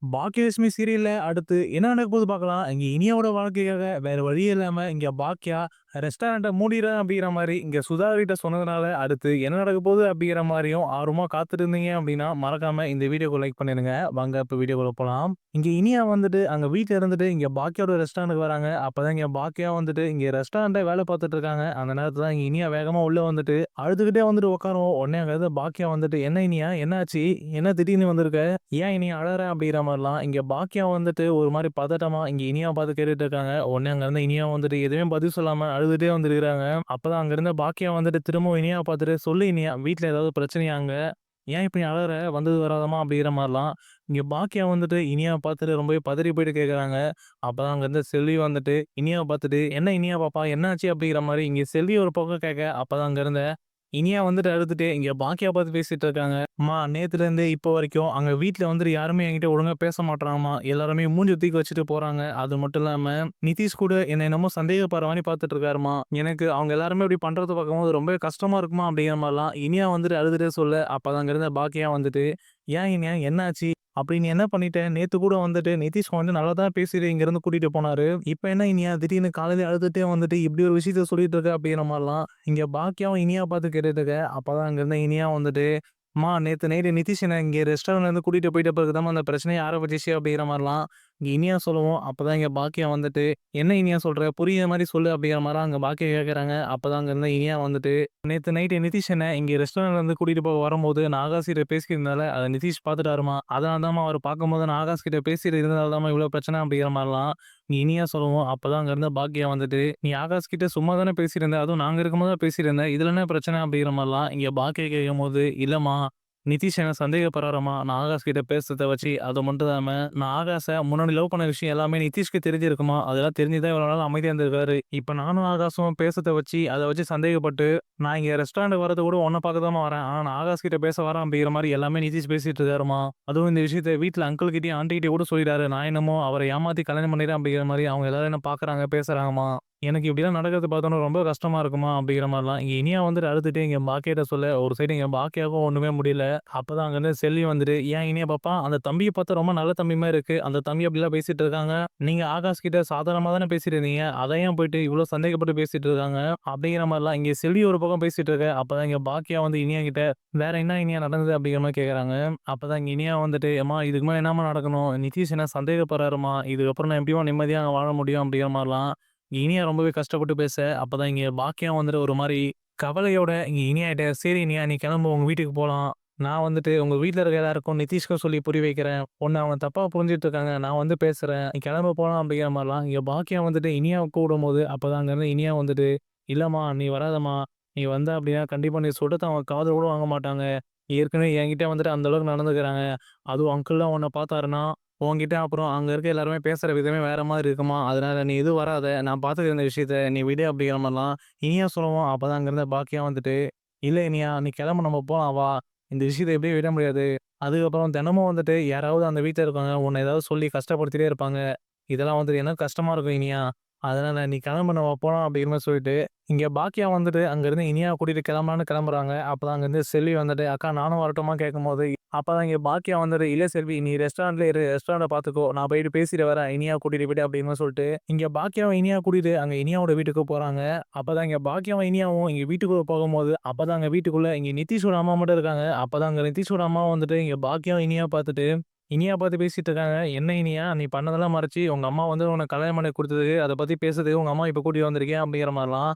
பாக்கியலட்சுமி சீரியல்ல அடுத்து என்ன நடக்க போகுது பார்க்கலாம். இங்க இனியாவோட வாழ்க்கைக்காக வேற வழி இல்லாம இங்க பாக்கியா ரெஸ்டாரண்ட்ட மூடிறேன் அப்படிங்கிற மாரி இங்க சுதா கிட்ட சொன்னதுனால, அடுத்து என்ன நடக்க போகுது அப்படிங்கிற மாரியும் ஆர்வமா காத்துட்டு இருந்தீங்க அப்படின்னா, மறக்காம இந்த வீடியோக்கு லைக் பண்ணிருங்க. வாங்க இப்ப வீடியோக்குள்ள போலாம். இங்க இனியா வந்துட்டு அங்க வீட்ல இருந்துட்டு இங்க பாக்கியாவோட ரெஸ்டாரண்ட்க்கு வராங்க. அப்பதான் இங்க பாக்கியா வந்துட்டு இங்க ரெஸ்டாரண்ட்ல வேலை பார்த்துட்டு இருக்காங்க. அந்த நேரத்துல தான் இங்க இனியா வேகமா உள்ள வந்துட்டு அழுதுகிட்டே வந்துட்டு உட்காரவும், உடனே அங்க இருந்த பாக்கியா வந்துட்டு, "என்ன இனியா? என்னாச்சு? என்ன திடீர்னு வந்திருக்க? ஏன் இனியா அழற?" அப்படிங்கிற மாரிலாம் இங்க பாக்கியா வந்துட்டு ஒரு மாரி பதட்டமா இங்க இனியாவ பார்த்து கேட்டுட்டு இருக்காங்க. உடனே அங்க இருந்த இனியா வந்துட்டு எதுவுமே பதில் சொல்லாம அழுதுட்டே வந்துருக்காங்க. அப்பதான் அங்க இருந்த பாக்கியா வந்துட்டு திரும்பவும் இனியாவ பார்த்துட்டு, "சொல்லு இனியா, வீட்ல ஏதாவது பிரச்சனையா அங்க? ஏன் இப்படி அழற? வந்தது வராதமா?" அப்படிங்கிற மாரிலாம் இங்க பாக்கியா வந்துட்டு இனியாவ பார்த்துட்டு ரொம்பவே பதறி போயிட்டு கேட்கறாங்க. அப்பதான் அங்க இருந்த செல்வி வந்துட்டு இனியாவ பார்த்துட்டு, "என்ன இனியா பாப்பா என்னாச்சு?" அப்படிங்கிற மாரி இங்க செல்வி ஒரு பக்கம் கேட்க, அப்பதான் அங்க இருந்த இனியா வந்துட்டு அழுதுட்டு இங்க பாக்கியா பார்த்து பேசிட்டு இருக்காங்க. "அம்மா நேத்துலேருந்து இப்போ வரைக்கும் அங்க வீட்ல வந்துட்டு யாருமே என்கிட்ட ஒழுங்கா பேச மாட்றாங்கம்மா. எல்லாருமே மூஞ்சிய தூக்கி வச்சுட்டு போறாங்க. அது மட்டும் இல்லாம நிதிஷ் கூட என்ன என்னமோ சந்தேகப்படுற மாரி பார்த்துட்டு இருக்காரும்மா. எனக்கு அவங்க எல்லாருமே இப்படி பண்றத பார்க்கும்போது ரொம்பவே கஷ்டமா இருக்கும்மா." அப்படிங்கிற மாரிலாம் இனியா வந்துட்டு அழுதுட்டே சொல்ல, அப்பதான் அங்க இருந்த பாக்கியா வந்துட்டு, "ஏன் இனியா என்னாச்சு? அப்படி நீ என்ன பண்ணிட்ட? நேத்து கூட வந்துட்டு நிதிஷ் வந்து நல்லா தான் பேசிட்டு இங்கேருந்து கூட்டிட்டு போனாரு. இப்ப என்ன இனியா திடீர்னு காலையில அழுதுட்டே வந்துட்டு இப்படி ஒரு விஷயத்த சொல்லிட்டு இருக்க?" அப்படிங்கிற மாரிலாம் இங்க பாக்கியாவும் இனியா பார்த்து கேட்டுட்டு இருக்க. அப்பதான் அங்க இருந்த இனியா வந்துட்டு, "அம்மா நேத்து நைட்டு நிதிஷ் என்ன இங்க ரெஸ்டாரண்ட்லேருந்து கூட்டிட்டு போயிட்ட பிறகு தாம்மா அந்த பிரச்சனையே ஆரம்பிச்சுச்சு." அப்படிங்கிற மாரிலாம் இங்க இனியா சொல்லவும், அப்பதான் இங்க பாக்கியா வந்துட்டு, "என்ன இனியா சொல்ற? புரியிற மாரி சொல்லு." அப்படிங்கிற மாரிலாம் அங்க பாக்கியா கேட்கறாங்க. அப்பதான் அங்க இருந்த இனியா வந்துட்டு, "நேத்து நைட்டு நிதிஷ் என்ன இங்க ரெஸ்டாரண்ட்லேருந்து கூட்டிட்டு போக வரும்போது நான் ஆகாஷ் கிட்ட பேசியிருந்தனால, அத நிதிஷ் பார்த்துட்டாரும்மா. அதனால தாம்மா அவர பார்க்கும்போது நான் ஆகாஷ் கிட்ட பேசிட்டு இருந்ததால தாம்மா இவ்வளோ பிரச்சனை." அப்படிங்கிற மாரிலாம் இனியா சொல்லவும், அப்பதான் அங்க இருந்த பாக்கியா வந்துட்டு, "நீ ஆகாஷ் கிட்ட சும்மா தானே பேசியிருந்த. அதுவும் நாங்க இருக்கும்போது தான் பேசியிருந்த. இதுல என்ன பிரச்சனை?" அப்படிங்கிற மாரிலாம் இங்க பாக்கியா கேட்கும்போது, "இல்லம்மா, நிதிஷ் என்ன சந்தேகப்படுறாரும்மா. நான் ஆகாஷ் கிட்ட பேசுறத வச்சு. அது மட்டும் இல்லாம நான் ஆகாஷ முன்னாடி லவ் பண்ண விஷயம் எல்லாமே நிதிஷ்க்கு தெரிஞ்சிருக்குமா. அதெல்லாம் தெரிஞ்சு தான் இவ்வளோ நாள் அமைதியா இருந்திருக்காரு. இப்ப நானும் ஆகாஷும் பேசுறத வச்சு, அத வச்சு சந்தேகப்பட்டு, நான் இங்க ரெஸ்டாரண்ட் வரது கூட உன்ன பார்க்க தாம்மா வரேன். ஆனா நான் ஆகாஷ் கிட்ட பேச வரேன் அப்படிங்கிற மாரி எல்லாமே நிதிஷ் பேசிட்டு இருக்காரும்மா. அதுவும் இந்த விஷயத்த வீட்ல அங்கிள் கிட்டயும், ஆன்டி கிட்டயும் கூட சொல்லிட்டாரு. நான் என்னமோ அவர ஏமாத்தி கல்யாணம் பண்ணிட்டேன் அப்படிங்கிற மாரி அவங்க எல்லாரும் என்ன பார்க்குறாங்க, பேசுறாங்கம்மா. எனக்கு இப்படிலாம் நடக்கிறத பார்த்தோனே ரொம்ப கஷ்டமா இருக்குமா." அப்படிங்கிற மாரிலாம் இங்க இனியா வந்துட்டு அழுதுட்டு இங்க பாக்கியாட்ட சொல்ல, ஒரு சைடு இங்க பாக்கியாவுக்கும் ஒண்ணுமே முடியல. அப்பதான் அங்க இருந்து செல்வி வந்துட்டு, "ஏன் இனியா பாப்பா, அந்த தம்பிய பார்த்தா ரொம்ப நல்ல தம்பி மாரி இருக்கு. அந்த தம்பி அப்படிலாம் பேசிட்டு இருக்காங்க. நீங்க ஆகாஷ் கிட்ட சாதாரணமா தானே பேசிட்டு இருந்தீங்க. அத ஏன் போயிட்டு இவ்ளோ சந்தேகப்பட்டு பேசிட்டு இருக்காங்க?" அப்படிங்கிற மாரிலாம் இங்க செல்வி ஒரு பக்கம் பேசிட்டு இருக்க. அப்பதான் இங்க பாக்கியா வந்து இனியா கிட்ட, "வேற என்ன இனியா நடந்தது?" அப்படிங்கிற மாரி கேட்கறாங்க. அப்பதான் இங்க இனியா வந்துட்டு, "எம்மா இதுக்கு மேல என்னம்மா நடக்கணும்? நிதிஷ் என்ன சந்தேகப்படுறாரும்மா. இதுக்கப்புறம் நான் எப்படிம்மா நிம்மதியா அங்க வாழ முடியும்?" அப்படிங்கிற மாரிலாம் இனியா ரொம்பவே கஷ்டப்பட்டு பேச, அப்பதான் இங்க பாக்கியா வந்துட்டு ஒரு மாரி கவலையோட இங்க இனியாட்ட, "சரி இனியா நீ கிளம்பு உங்க வீட்டுக்கு போலாம். நான் வந்துட்டு உங்க வீட்ல இருக்க எல்லாருக்கும் நிதிஷ்க்கும் சொல்லி புரிய வைக்கிறேன். உன்ன அவங்க தப்பா புரிஞ்சுட்டு இருக்காங்க. நான் வந்து பேசுறேன். நீ கிளம்ப போலாம்." அப்படிங்கிற மாரிலாம் இங்க பாக்கியா வந்துட்டு இனியாவ கூப்பிடும்போது, அப்பதான் அங்க இருந்து இனியா வந்துட்டு, "இல்லம்மா நீ வராதம்மா. நீ வந்த அப்படின்னா கண்டிப்பா நீ சொல்றத அவங்க காதுல கூட வாங்க மாட்டாங்க. ஏற்கனவே என்கிட்ட வந்துட்டு அந்த அளவுக்கு நடந்துக்கிறாங்க. அதுவும் அங்கிள்லாம் உன்ன பார்த்தாருன்னா, உன்கிட்ட அப்புறம் அங்க இருக்க எல்லாருமே பேசுற விதமே வேற மாரி இருக்குமா. அதனால நீ எதுவும் வராத. நான் பார்த்துக்கிறேன் இந்த விஷயத்த. நீ விடு." அப்படிங்கிற மாரிலாம் இனியா சொல்லவும், அப்பதான் அங்க இருந்த பாக்கியா வந்துட்டு, "இல்ல இனியா நீ கிளம்பு நம்ம போலாம் வா. இந்த விஷயத்த எப்படியும் விட முடியாது. அதுக்கப்புறம் தினமும் வந்துட்டு யாராவது அந்த வீட்ல இருக்கவங்க உன்ன ஏதாவது சொல்லி கஷ்டப்படுத்திட்டே இருப்பாங்க. இதெல்லாம் வந்துட்டு எனக்கு கஷ்டமா இருக்கும் இனியா. அதனால நீ கிளம்பு நம்ம போலாம்." அப்படிங்கிற மாரி சொல்லிட்டு, இங்க பாக்கியா வந்துட்டு அங்கருந்து இனியாவ கூட்டிட்டு கிளம்பலான்னு கிளம்புறாங்க. அப்பதான் அங்கருந்து செல்வி வந்துட்டு, "அக்கா நானும் வரட்டுமா?" கேட்கும்போது, அப்பதான் இங்க பாக்கியா வந்துட்டு, "இல்ல செல்வி நீ ரெஸ்டாரண்ட்லயே இரு. ரெஸ்டாரண்ட்ட பார்த்துக்கோ. நான் போயிட்டு பேசிட்டு வரேன். இனியாவ கூட்டிட்டு போயிட்டு." அப்படிங்கிற மாரி சொல்லிட்டு, இங்க பாக்கியாவும் இனியாவ கூட்டிட்டு அங்க இனியாவோட வீட்டுக்கு போறாங்க. அப்பதான் இங்க பாக்கியாவும் இனியாவும் இங்க வீட்டுக்குள்ள போகும்போது, அப்பதான் அங்க வீட்டுக்குள்ள இங்க நிதிஷோட அம்மா மட்டும் இருக்காங்க. அப்பதான் அங்க நிதிஷோட அம்மா வந்துட்டு இங்க பாக்கியாவும் இனியாவ பார்த்துட்டு, இனியா பார்த்து பேசிட்டு இருக்காங்க. "என்ன இனியா, நீ பண்ணதெல்லாம் மறைச்சு, உங்க அம்மா வந்து உனக்கு கல்யாணம் பண்ணி குடுத்ததுக்கு, அத பத்தி பேசுறதுக்கு உங்க அம்மா இப்ப கூட்டிட்டு வந்திருக்கியா?" அப்படிங்கிற மாரிலாம்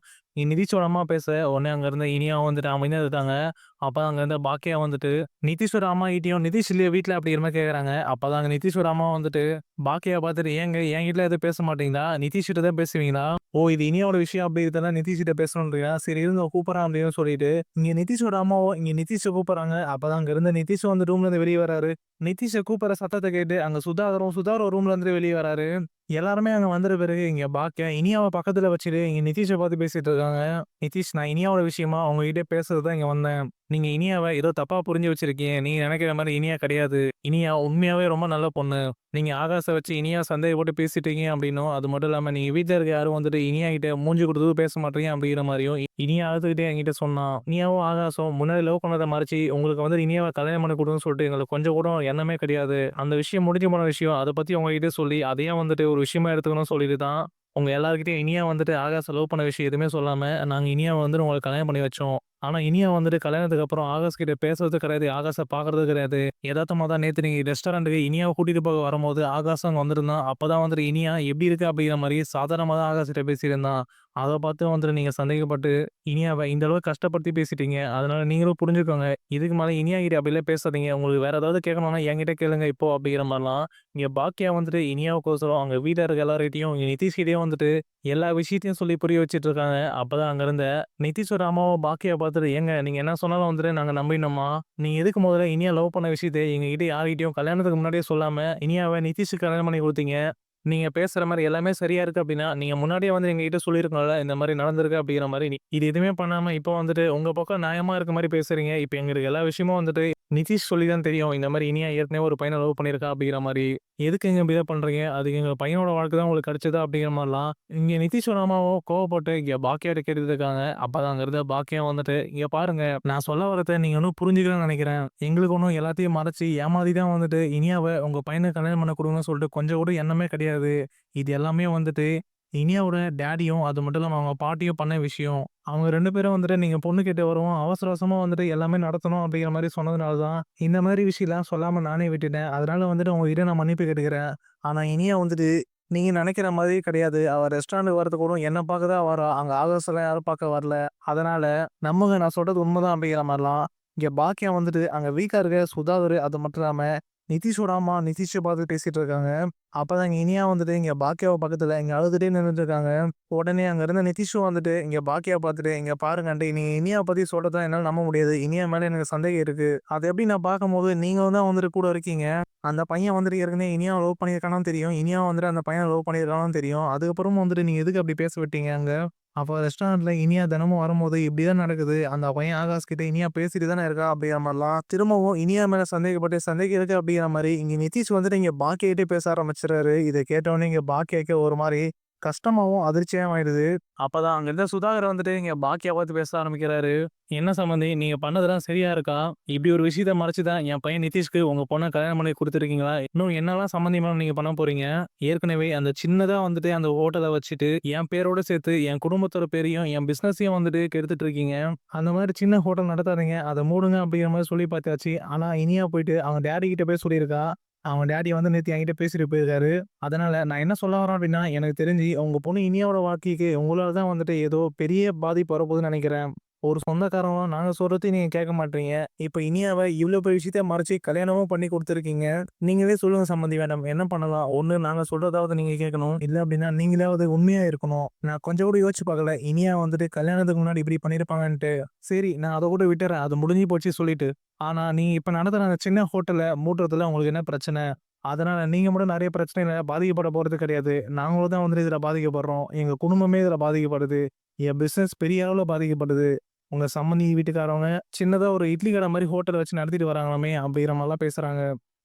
நிதிஷோட அம்மா பேச, உடனே அங்க இருந்த இனியா வந்துட்டு அமைதியா இருக்காங்க. அப்ப அங்க இருந்த பாக்கியா வந்துட்டு, "நிதிஷோட அம்மாகிட்டயும் நிதிஷ் இல்லையா வீட்ல?" அப்படிங்கிற மாரி கேட்கறாங்க. அப்பதான் அங்க நிதிஷோட அம்மா வந்துட்டு, பாக்கியாவ பார்த்துட்டு, "ஏங்க என்கிட்டலாம் எதுவும் பேச மாட்டீங்களா? நிதிஷ் கிட்ட தான் பேசுவீங்களா? ஓ! இது இனியாவோட விஷயம் அப்படிங்கிறதுனால நிதிஷ் கிட்ட பேசணுன்றீங்களா? சரி இருங்க கூப்பிடுறேன்." அப்படின்னு சொல்லிட்டு, இங்க நிதிஷோட அம்மாவும் இங்க நிதிஷ கூப்பிடுறாங்க. அப்பதான் அங்க இருந்த நிதிஷும் வந்து ரூம்ல இருந்து வெளிய வராரு. நிதிஷ கூப்பிடுற சத்தத்த கேட்டு அங்க சுதாகரும் ரூம்ல இருந்து வெளிய வராரு. எல்லாருமே அங்க வந்த பிறகு இங்க பாக்கியா இனியாவ பக்கத்துல வச்சுட்டு இங்க நிதிஷ பார்த்து பேசிட்டு இருக்காங்க. "நிதிஷ் நான் இனியாவோட விஷயமா உங்ககிட்ட பேசுறதுக்கு தான் இங்க வந்தேன். நீங்க இனியாவ ஏதோ தப்பா புரிஞ்சு வச்சிருக்கீங்க. நீங்க நெனைக்கிற மாரி இனியா கிடையாது. இனியா உண்மையாவே ரொம்ப நல்ல பொண்ணு. நீங்க ஆகாஷ வச்சு இனியா சந்தேகப்பட்டு பேசிட்டீங்க அப்டின்னும், அது மட்டும் இல்லாம நீங்க வீட்ல இருக்க யாரும் வந்துட்டு இனியா கிட்ட மூஞ்சி குடுத்து பேச மாட்றீங்க அப்டிங்கிற மாரியும் இனியா அழுதுகிட்டே என்கிட்ட சொன்னா. இனியாவும் ஆகாஷும் முன்னாடி லவ் பண்ணத மறைச்சு உங்களுக்கு வந்து இனியாவ கல்யாணம் பண்ணி குடுன்னு சொல்லிட்டு எங்களுக்கு கொஞ்சம் கூட எண்ணமே கிடையாது. அந்த விஷயம் முடிஞ்சு போன விஷயம். அத பத்தி உங்ககிட்ட சொல்லி, அத ஏன் வந்துட்டு ஒரு விஷயமா எடுத்துக்கணும்னு சொல்லிட்டு தான், உங்க எல்லார்கிட்டயும் இனியா வந்துட்டு ஆகாஷ லவ் பண்ண விஷயம் எதுவுமே சொல்லாம, நாங்க இனியாவ வந்துட்டு உங்களுக்கு கல்யாணம் பண்ணி வச்சோம். ஆனா, இனியா வந்துட்டு கல்யாணத்துக்கு அப்புறம் ஆகாஷ் கிட்ட பேசுறது கிடையாது. ஆகாஷ பார்க்கறது கிடையாது. எதார்த்தமா தான் நேத்து நீங்க ரெஸ்டாரண்ட்டுக்கு இனியாவ கூட்டிட்டு போக வரும்போது ஆகாஷும் அங்க வந்திருந்தான். அப்பதான் வந்துட்டு இனியா எப்படி இருக்க? அப்படிங்கிற மாரி சாதாரணமா தான் ஆகாஷ்ட்ட பேசியிருந்தான். அத பார்த்து வந்துட்டு நீங்க சந்தேகப்பட்டு இனியாவ இந்த அளவுக்கு கஷ்டப்படுத்தி பேசிட்டீங்க. அதனால நீங்களும் புரிஞ்சுக்கோங்க. இதுக்கு மேல இனியா கிட்ட அப்படிலாம் பேசாதீங்க. உங்களுக்கு வேற ஏதாவது கேட்கணும்னா என்கிட்ட கேளுங்க இப்போ அப்படிங்கிற மாரிலாம். இங்க பாக்கியா வந்துட்டு இனியாவுக்கோசரம் அவங்க வீட்ல இருக்க எல்லார்கிட்டயும், நிதிஷ் கிட்டயும் வந்துட்டு எல்லா விஷயத்தையும் சொல்லி புரிய வச்சுட்டு இருக்காங்க. அப்பதான் அங்க இருந்த நிதிஷோட அம்மாவும் பாக்கியாவ பார்த்துட்டு, "ஏங்க நீங்க என்ன சொன்னாலும் வந்துட்டு நாங்க நம்பிடணுமா? நீங்க எதுக்கு முதல்ல இனியா லவ் பண்ண விஷயத்த எங்ககிட்ட யார்கிட்டயும் கல்யாணத்துக்கு முன்னாடியே சொல்லாம, இனியாவ நிதிஷ்க்கு கல்யாணம் பண்ணி குடுத்தீங்க. நீங்க பேசுற மாரி எல்லாமே சரியா இருக்கு அப்டின்னா, நீங்க முன்னாடியே வந்து எங்ககிட்ட சொல்லியிருக்கணும்ல. இந்த மாரி நடந்திருக்கு அப்டிங்கிற மாரி. இது எதுவுமே பண்ணாம இப்போ வந்துட்டு உங்க பக்கம் நியாயமா இருக்க மாரி பேசுறீங்க. இப்ப எங்களுக்கு எல்லா விஷயமும் வந்துட்டு நிதிஷ் சொல்லி தான் தெரியும். இந்த மாரி இனியா ஏற்கனவே ஒரு பையன லவ் பண்ணியிருக்கா அப்டிங்கிற மாரி. எதுக்குங்க இப்படிலாம் பண்றீங்க? அது எங்க பையனோட வாழ்க்கை தான் உங்களுக்கு கிடைச்சதா? அப்டிங்கிற மாரிலாம். இங்க நிதிஷோட அம்மாவும் கோவப்பட்டு இங்க பாக்கியாட்ட கேட்டுட்டு இருக்காங்க. அப்பதான் அங்க இருந்த பாக்கியா வந்துட்டு, "இங்க பாருங்க, நான் சொல்ல வரத நீங்க இன்னும் புரிஞ்சுக்கலன்னு நெனைக்கிறேன். எங்களுக்கு ஒண்ணும் எல்லாத்தையும் மறைச்சு ஏமாத்தி தான் வந்துட்டு இனியாவ உங்க பையனுக்கு கல்யாணம் பண்ண குடுங்கன்னு சொல்லிட்டு கொஞ்சம் கூட எண்ணமே கிடையாது. இது எல்லாமே வந்துட்டு இனியாவோட டாடியும், அது மட்டும் இல்லாம அவங்க பாட்டியும் பண்ண விஷயம். அவங்க 2 பேரும் வந்துட்டு நீங்க பொண்ணு கேட்டு வரவும் அவசர அவசரமா வந்துட்டு எல்லாமே நடத்தணும் அப்படிங்கிற மாரி சொன்னதுனால தான், இந்த மாரி விஷயம்லாம் சொல்லாம நானே விட்டுட்டேன். அதனால வந்துட்டு உங்ககிட்ட நான் மன்னிப்பு கேட்டுக்கிறேன். ஆனா இனியா வந்துட்டு நீங்க நெனைக்கிற மாதிரி கிடையாது. அவ ரெஸ்டாரண்ட் வரதுக்கு கூட என்ன பார்க்க தான் வரா. அங்க ஆகாஷ்லாம் யாரும் பார்க்க வரல. அதனால நம்புங்க நான் சொல்றது உண்மதான் அப்படிங்கிற மாரிலாம். இங்க பாக்கியா வந்துட்டு அங்க வீட்ல இருக்க சுதாகர் அது மட்டும் இல்லாம நிதிஷோட அம்மா நிதிஷ பார்த்து பேசிட்டு இருக்காங்க. அப்பதான் இங்க இனியா வந்துட்டு இங்க பாக்கியாவ பக்கத்துல இங்க அழுதுட்டே நின்னுட்டு இருக்காங்க. உடனே அங்க இருந்த நிதிஷும் வந்துட்டு இங்க பாக்கியாவ பார்த்துட்டு, "இங்க பாருங்க ஆண்டி, நீங்க இனியாவ பத்தி சொல்றத என்னால நம்ப முடியாது. இனியா மேல எனக்கு சந்தேகம் இருக்கு. அத எப்படி நான் பார்க்கும்போது நீங்க தான் வந்துட்டு கூட இருக்கீங்க. அந்த பையன் வந்துட்டு ஏற்கனவே இனியாவ லவ் பண்ணியிருக்கான்னு தெரியும். இனியாவும் வந்துட்டு அந்த பையன லவ் பண்ணியிருக்கான்னு தெரியும். அதுக்கப்புறமும் வந்துட்டு நீங்க எதுக்கு அப்படி பேச விட்டீங்க அங்க? அப்ப ரெஸ்டாரண்ட்ல இனியா தினமும் வரும்போது இப்படிதான் நடக்குது. அந்த பையன் ஆகாஷ் கிட்ட இனியா பேசிட்டு தானே இருக்கா அப்படிங்கிற மாரிலாம் திரும்பவும் இனியா மேல சந்தேகப்பட்டு சந்தேகம் இருக்கு அப்படிங்கிற மாரி இங்க நிதிஷ் வந்துட்டு இங்க பாக்கியாகிட்டயே பேச ஆரம்பிச்சுறாரு. இத கேட்டவுடனே இங்க பாக்கியாக்கு ஒரு மாரி கஷ்டமாவும், அதிர்ச்சியாவும் ஆயிடுது. அப்பதான் அங்க இருந்த சுதாகர் வந்துட்டு இங்க பாக்கியா பார்த்து பேச ஆரம்பிக்கிறாரு. "என்ன சம்மந்தி, நீங்க பண்ணதெல்லாம் சரியா இருக்கா? இப்படி ஒரு விஷயத்த மறைச்சு தான் என் பையன் நிதிஷ்க்கு உங்க பொண்ண கல்யாணம் பண்ணி குடுத்துருக்கீங்களா? இன்னும் என்னலாம் சம்மந்தி மேடம் நீங்க பண்ண போறீங்க? ஏற்கனவே அந்த சின்னதா வந்துட்டு அந்த ஹோட்டல வச்சுட்டு, என் பேரோட சேர்த்து என் குடும்பத்தோட பேரையும், என் பிசினஸையும் வந்துட்டு கெடுத்துட்டு இருக்கீங்க. அந்த மாரி சின்ன ஹோட்டல் நடத்தாதீங்க. அத மூடுங்க." அப்படிங்கிற மாரி சொல்லி பார்த்தாச்சு. ஆனா இனியா போயிட்டு அவங்க டாடி கிட்ட போய் சொல்லியிருக்கா. அவங்க டாடி வந்து நேத்து என்கிட்ட பேசிட்டு போயிருக்காரு. அதனால நான் என்ன சொல்ல வரேன் அப்டின்னா, எனக்கு தெரிஞ்சு உங்க பொண்ணு இனியாவோட வாழ்க்கைக்கு உங்களால தான் வந்துட்டு ஏதோ பெரிய பாதிப்பு வரப்போகுதுன்னு நெனைக்கிறேன். ஒரு சொந்தக்காரவா நாங்க சொல்றதையும் நீங்க கேட்க மாட்றீங்க. இப்ப இனியாவ இவ்ளோ பெரிய விஷயத்த மறைச்சு கல்யாணமும் பண்ணி குடுத்துருக்கீங்க. நீங்களே சொல்லுங்க சம்மந்தி மேடம். என்ன பண்ணலாம்? ஒண்ணு நாங்க சொல்றதாவது நீங்க கேட்கணும். இல்ல அப்டின்னா நீங்களாவது உண்மையா இருக்கணும். நான் கொஞ்சம் கூட யோசிச்சு பார்க்கல. இனியா வந்துட்டு கல்யாணத்துக்கு முன்னாடி இப்டி பண்ணியிருப்பாங்கன்ட்டு. சரி நான் அத கூட விட்டுர்றேன். அது முடிஞ்சு போச்சு சொல்லிட்டு. ஆனா, நீங்க இப்ப நடத்துற அந்த சின்ன ஹோட்டல மூடுறதுல உங்களுக்கு என்ன பிரச்சனை? அதனால நீங்க மட்டும் நெறைய பிரச்சனையில பாதிக்கப்பட போறது கிடையாது. நாங்களும் தான் வந்துட்டு இதுல பாதிக்கப்படுறோம். எங்க குடும்பமே இதுல பாதிக்கப்படுது. என் பிசினஸ் பெரிய அளவுல பாதிக்கப்படுது. உங்க சம்மந்தி வீட்டுக்காரவங்க சின்னதா ஒரு இட்லி கடை மாரி ஹோட்டல் வச்சு நடத்திட்டு வராங்களாமே! அப்படிங்கிற மாரிலாம் பேசுறாங்க.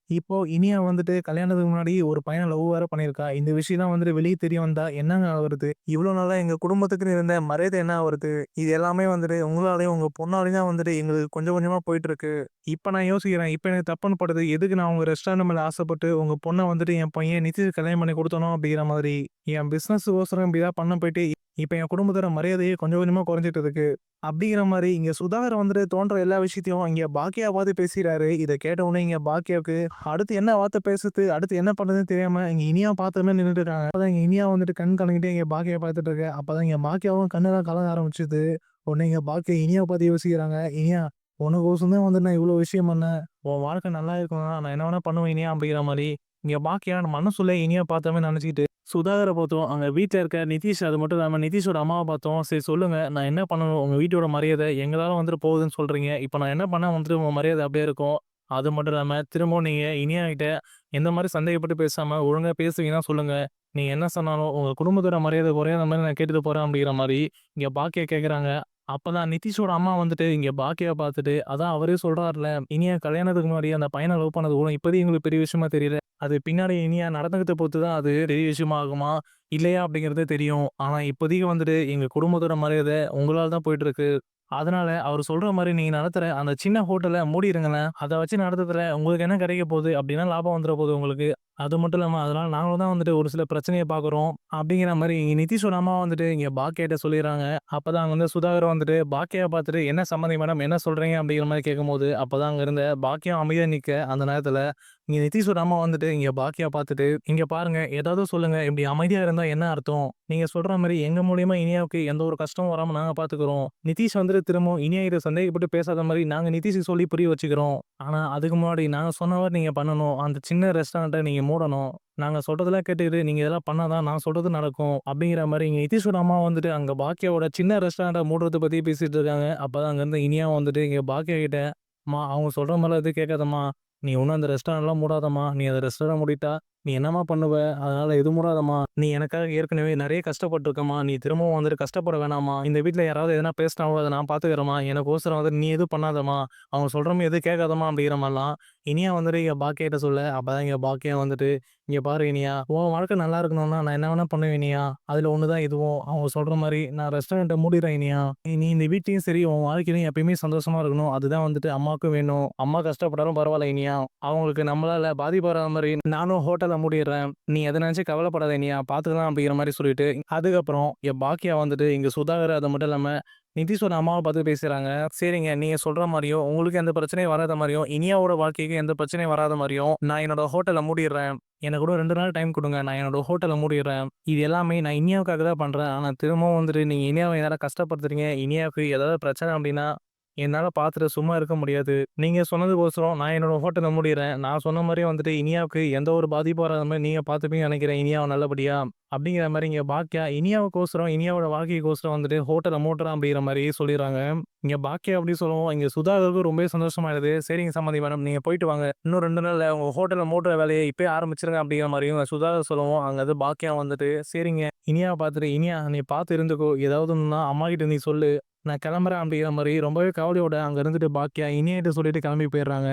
இப்போ இனியா வந்துட்டு கல்யாணத்துக்கு முன்னாடி ஒரு பையன லவ் வேற பண்ணியிருக்கா. இந்த விஷயம்லாம் வந்துட்டு வெளிய தெரிய வந்தா என்னங்க ஆகுறது? இவ்ளோ நாளா எங்க குடும்பத்துக்குன்னு இருந்த மரியாதை என்ன ஆவுறது? இது எல்லாமே வந்துட்டு உங்களாலயும், உங்க பொண்ணாலயும் தான் வந்துட்டு எங்களுக்கு கொஞ்சம் கொஞ்சமா போயிட்டுருக்கு. இப்ப நான் யோசிக்கிறேன். இப்ப எனக்கு தப்புன்னு படுது. எதுக்கு நான் உங்க ரெஸ்டாரண்ட் மேல ஆசைப்பட்டு உங்க பொண்ண வந்துட்டு என் பையன் நிச்சயம் கல்யாணம் பண்ணி குடுத்தனோ அப்படிங்கிற மாதிரி. என் பிசினஸ்ஸுக்கோசரம் இப்படிலாம் பண்ண போயிட்டு, இப்ப என் குடும்பத்தோட மரியாதையே கொஞ்சம் கொஞ்சமா குறைஞ்சுட்டு இருக்கு. அப்படிங்கிற மாரி இங்க சுதாகர் வந்துட்டு தோன்ற எல்லா விஷயத்தையும் இங்க பாக்கியா பார்த்து பேசிறாரு. இத கேட்ட உடனே இங்க பாக்கியாவுக்கு அடுத்து என்ன வார்த்தை பேசுறது, அடுத்து என்ன பண்றதுன்னு தெரியாம இங்க இனியா பார்த்த நின்னுட்டு இருக்காங்க. அப்பதான் இங்க இனியா வந்துட்டு கண் கலங்கிட்டே இங்க பாக்கியாவ பார்த்துட்டு இருக்கு. அப்பதான் இங்க பாக்கியாவும் கண்ணெல்லாம் கலங்க ஆரம்பிச்சுது. உடனே இங்க பாக்கியா இனியாவ பார்த்து யோசிக்கிறாங்க. இனியா உனக்கோசரம் தான் வந்து நான் இவ்ளோ விஷயம் பண்ணேன். உன் வாழ்க்கை நல்லா இருக்கணும்னா நான் என்ன வேணா பண்ணுவேன் இனியா அப்படிங்கிற மாரி. இங்க பாக்கியா மனசுக்குள்ள இனியா பார்த்த மாரி நெனச்சுக்கிட்டு சுதாகர பார்த்தோம். அங்க வீட்ல இருக்க நிதிஷ் அது மட்டும் இல்லாம நிதிஷோட அம்மாவ பார்த்தோம். சரி சொல்லுங்க. நான் என்ன பண்ணணும்? உங்க வீட்டோட மரியாதை எங்களால வந்துட்டு போகுதுன்னு சொல்றீங்க. இப்ப நான் என்ன பண்ணா வந்துட்டு உங்க மரியாதை அப்படியே இருக்கும்? அது மட்டும் இல்லாம திரும்பவும் நீங்க இனியா கிட்ட எந்த மாரி சந்தேகப்பட்டு பேசாம ஒழுங்கா பேசுவீங்கன்னா சொல்லுங்க. நீங்க என்ன சொன்னாலும் உங்க குடும்பத்தோட மரியாதை குறையாத மாரி நான் கேட்டுட்டு போறேன் அப்படிங்கிற மாரி இங்க பாக்கியா கேட்கறாங்க. அப்பதான் நிதிஷோட அம்மா வந்துட்டு இங்க பாக்கியாவ பார்த்துட்டு, அதான் அவரே சொல்றார்ல, இனியா கல்யாணத்துக்கு முன்னாடி அந்த பையன லவ் பண்ணது கூட இப்போதைக்கு எங்களுக்கு பெரிய விஷயமா தெரியல. அது பின்னாடி இனியா நடந்துக்கிறத பொறுத்து தான் அது பெரிய விஷயமா ஆகுமா, இல்லையா அப்படிங்கிறதே தெரியும். ஆனா இப்போதைக்கு வந்துட்டு எங்க குடும்பத்தோட மரியாதை உங்களால தான் போயிட்டு இருக்கு. அதனால அவரு சொல்ற மாரி நீங்க நடத்துற அந்த சின்ன ஹோட்டல மூடிருங்களேன். அத வச்சு நடத்துறதுல உங்களுக்கு என்ன கிடைக்க போகுது? அப்படின்னா லாபம் வந்துற போகுது உங்களுக்கு. அது மட்டும் இல்லாம அதனால நாங்களும் தான் வந்துட்டு ஒரு சில பிரச்சனைய பார்க்குறோம். அப்படிங்கிற மாரி நிதிஷோட அம்மா வந்துட்டு இங்க பாக்கியாட்ட சொல்லிர்றாங்க. அப்பதான் அங்க வந்து சுதாகர் வந்துட்டு பாக்கியாவ பார்த்துட்டு, "என்ன சம்மந்தி மேடம்? என்ன சொல்றீங்க?" அப்படிங்கிற மாரி கேட்கும்போது, அப்பதான் அங்க இருந்த பாக்கியா அமைதியா நிக்க, அந்த நேரத்துல இங்க நிதிஷோட அம்மா வந்துட்டு இங்க பாக்கியாவ பார்த்துட்டு, "இங்க பாருங்க ஏதாவது சொல்லுங்க. இப்படி அமைதியா இருந்தா என்ன அர்த்தம்? நீங்க சொல்ற மாரி எங்க மூலியமா இனியாவுக்கு எந்த ஒரு கஷ்டமும் வராம நாங்க பார்த்துக்கிறோம். நிதிஷ் வந்துட்டு திரும்பவும் இனியா கிட்ட சந்தேகப்பட்டு பேசாத மாரி நாங்க நிதிஷ்க்கு சொல்லி புரிய வச்சுக்கிறோம். ஆனா அதுக்கு முன்னாடி நாங்க சொன்ன மாரி நீங்க பண்ணணும். அந்த சின்ன ரெஸ்டாரண்ட்ட நீங்க மூடணும். நாங்க சொல்றதெல்லாம் கேட்டுக்கிட்டு நீங்க இதெல்லாம் பண்ணா தான் நான் சொல்றது நடக்கும்." அப்படிங்கிற மாரி இங்க நிதிஷோட அம்மா வந்துட்டு அங்க பாக்கியாவோட சின்ன ரெஸ்டாரண்ட்ட மூடுறத பத்தி பேசிட்டு இருக்காங்க. அப்பதான் அங்க இருந்து இனியா வந்துட்டு இங்க பாக்கியா கிட்ட, "அம்மா அவங்க சொல்ற மாரிலாம் எதுவும் கேட்காதம்மா. நீ ஒண்ணும் அந்த ரெஸ்டாரண்ட்லாம் மூடாதம்மா. நீ அந்த ரெஸ்டாரண்ட் மூடிட்டா நீ என்னம்மா பண்ணுவ? அதனால எதுவும் மூடாதம்மா. நீ எனக்காக ஏற்கனவே நெறைய கஷ்டப்பட்டுருக்கம்மா. நீ திரும்பவும் வந்துட்டு கஷ்டப்பட வேணாம்மா. இந்த வீட்ல யாராவது எதனா பேசினாவோ அத நான் பார்த்துக்கிறேம்மா. எனக்கோசரம் வந்துட்டு நீ எதுவும் பண்ணாதம்மா. அவங்க சொல்ற மாரி எதுவும் கேட்காதம்மா." அப்படிங்கிற மாரிலாம் இனியா வந்துட்டு இங்க பாக்கியாட்ட சொல்ல, அப்பதான் இங்க பாக்கியா வந்துட்டு, "இங்க பாரு இனியா, உன் வாழ்க்கை நல்லா இருக்கணும்னா நான் என்ன வேணா பண்ணுவேன் இனியா. அதுல ஒண்ணு தான் இதுவும். அவங்க சொல்ற மாரி நான் ரெஸ்டாரண்ட்ட மூடிர்றேன் இனியா. நீ இந்த வீட்லயும் சரி, உன் வாழ்க்கையிலயும் எப்பயுமே சந்தோஷமா இருக்கணும். அதுதான் வந்துட்டு அம்மாவுக்கும் வேணும். அம்மா கஷ்டப்பட்டாலும் பரவால்ல இனியா. அவங்களுக்கு நம்மளால பாதிப்பு வராத மாரி நானும் ஹோட்டல மூடிர்றேன். நீ எத நெனச்சும் கவலைப்படாத இனியா. பார்த்துக்கலாம்." அப்படிங்கிற மாரி சொல்லிட்டு, அதுக்கப்புறம் என் பாக்கியா வந்துட்டு இங்க சுதாகர் அது மட்டும் இல்லாம நிதிஷோட அம்மாவ பார்த்து பேசுறாங்க. "சரிங்க, நீங்க சொல்ற மாரியும், உங்களுக்கு எந்த பிரச்சனையும் வராத மாரியும், இனியாவோட வாழ்க்கைக்கு எந்த பிரச்சனையும் வராத மாரியும், நான் என்னோட ஹோட்டல மூடிர்றேன். எனக்கு கூட 2 நாள் டைம் குடுங்க. நான் என்னோட ஹோட்டல மூடிர்றேன். இது எல்லாமே நான் இனியாவுக்காக தான் பண்றேன். ஆனா திரும்பவும் வந்துட்டு நீங்க இனியாவ என்னால கஷ்டப்படுத்துறீங்க. இனியாவுக்கு ஏதாவது பிரச்சனை அப்படின்னா, என்னால பார்த்துட்டு சும்மா இருக்க முடியாது. நீங்க சொன்னதுக்கோசரம் நான் என்னோட ஹோட்டல மூடிர்றேன். நான் சொன்ன மாரியே வந்துட்டு இனியாவுக்கு எந்த ஒரு பாதிப்பும் வராத மாரி நீங்க பார்த்துப்பீங்கன்னு நெனைக்கிறேன் இனியாவ நல்லபடியா." அப்படிங்கிற மாரி இங்க பாக்கியா இனியாவுக்கோசரம், இனியாவோட வாழ்க்கைக்கோசரம் வந்துட்டு ஹோட்டல மூடுறேன் அப்படிங்கிற மாரி சொல்லிர்றாங்க. இங்க பாக்கியா அப்படி சொல்லவும், இங்க சுதாகருக்கும் ரொம்பவே சந்தோஷமாயிடுது. "சரிங்க சம்மந்தி மேடம், நீங்க போயிட்டு வாங்க. இன்னும் 2 நாள்ல உங்க ஹோட்டல மூடுற வேலைய இப்பயே ஆரம்பிச்சுருங்க." அப்படிங்கிற மாரியும் சுதாகர் சொல்லவும், அங்க இருந்து பாக்கியா வந்துட்டு, "சரிங்க." இனியாவ பார்த்துட்டு, "இனியா நீ பார்த்து இருந்துக்கோ. ஏதாவது ஒண்ணுன்னா அம்மாகிட்ட நீ சொல்லு. நான் கிளம்புறேன்." அப்படிங்கிற மாரி ரொம்பவே கவலையோட அங்க இருந்துட்டு பாக்கியா இனியாகிட்ட சொல்லிட்டு கிளம்பி போயிர்றாங்க.